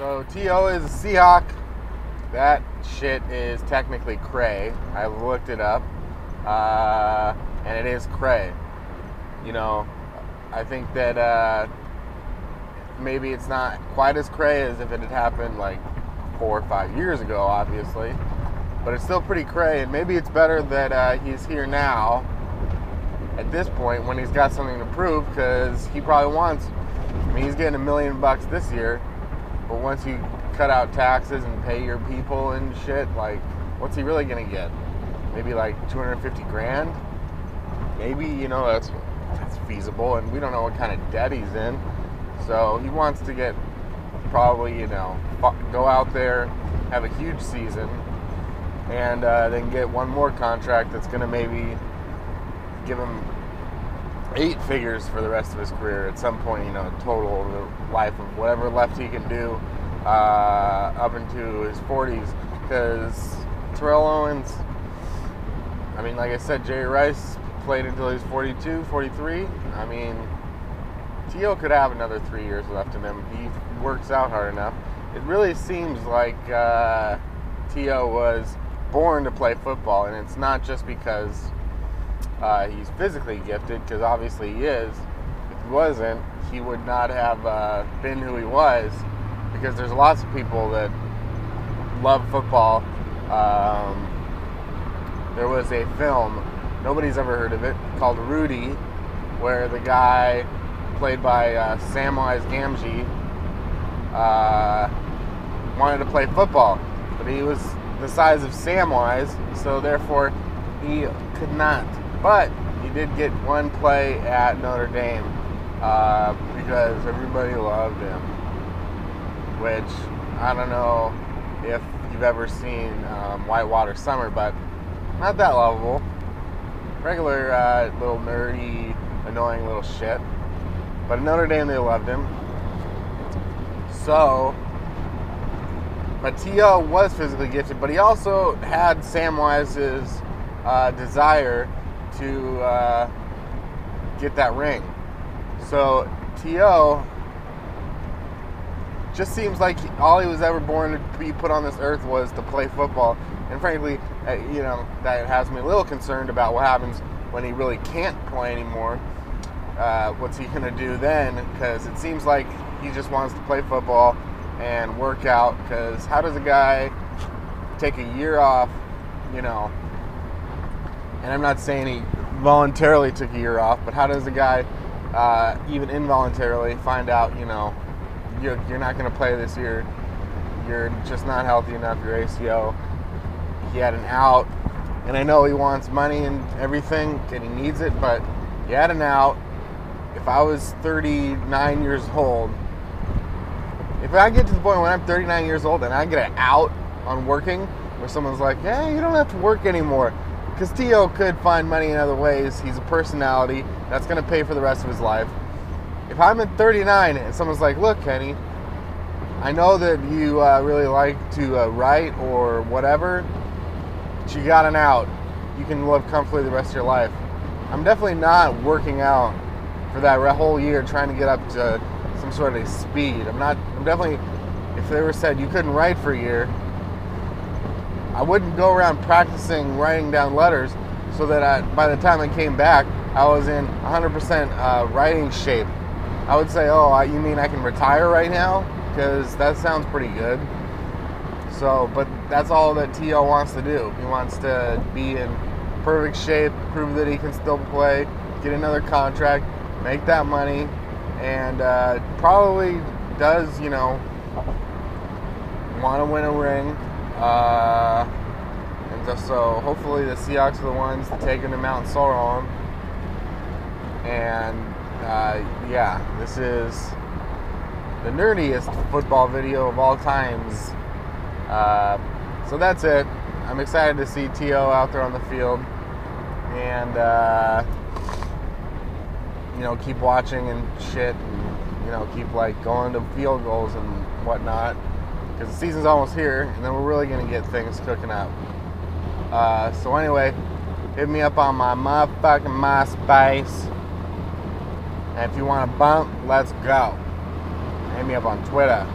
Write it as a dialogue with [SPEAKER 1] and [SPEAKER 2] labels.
[SPEAKER 1] So T.O. is a Seahawk. That shit is technically cray. I looked it up, and it is cray. You know, I think that maybe it's not quite as cray as if it had happened like 4 or 5 years ago, obviously. But it's still pretty cray, and maybe it's better that he's here now at this point when he's got something to prove, because he probably wants, I mean, he's getting $1 million this year, but once you cut out taxes and pay your people and shit, like, what's he really gonna get? Maybe like 250 grand? Maybe, you know, that's feasible, and we don't know what kind of debt he's in. So he wants to get, probably, you know, go out there, have a huge season, and then get one more contract that's gonna maybe give him 8 figures for the rest of his career at some point, you know, total the life of whatever left he can do up into his 40s. Because Terrell Owens, I mean, like I said, Jerry Rice played until he was 42, 43. I mean, T.O. could have another 3 years left in him. He works out hard enough. It really seems like T.O. was born to play football, and it's not just because he's physically gifted, because obviously he is. If he wasn't, he would not have been who he was, because there's lots of people that love football. There was a film, nobody's ever heard of it, called Rudy, where the guy played by Samwise Gamgee wanted to play football, but he was the size of Samwise, so therefore he could not. But he did get one play at Notre Dame because everybody loved him, which I don't know if you've ever seen Whitewater Summer, but not that lovable. Regular little nerdy, annoying little shit. But at Notre Dame, they loved him. So, but T.O. was physically gifted, but he also had Samwise's desire to get that ring. So T.O. just seems like all he was ever born to be put on this earth was to play football. And frankly, you know, that has me a little concerned about what happens when he really can't play anymore. What's he going to do then? Because it seems like he just wants to play football and work out. Because how does a guy take a year off, you know, and I'm not saying he voluntarily took a year off, but how does a guy even involuntarily find out, you know, you're not going to play this year, you're just not healthy enough, your ACL, he had an out, and I know he wants money and everything, and he needs it, but he had an out. If I was 39 years old, if I get to the point when I'm 39 years old and I get an out on working, where someone's like, yeah, you don't have to work anymore, because T.O. could find money in other ways. He's a personality that's going to pay for the rest of his life. If I'm at 39 and someone's like, look, Kenny, I know that you really like to write or whatever, but you got an out. You can live comfortably the rest of your life. I'm definitely not working out for that whole year trying to get up to some sort of speed. I'm definitely, if they were said you couldn't write for a year, I wouldn't go around practicing writing down letters so that by the time I came back, I was in 100% writing shape. I would say, oh, you mean I can retire right now? Because that sounds pretty good. So, but that's all that T.O. wants to do. He wants to be in perfect shape, prove that he can still play, get another contract, make that money, and probably does, you know, want to win a ring. And so hopefully the Seahawks are the ones taking him out in Sorrow. And yeah, this is the nerdiest football video of all times. So that's it. I'm excited to see T.O. out there on the field, and you know, keep watching and shit, and you know, keep like going to field goals and whatnot, because the season's almost here, and then we're really gonna get things cooking up. So anyway, hit me up on my motherfucking MySpace, and if you want to bump, let's go. Hit me up on Twitter.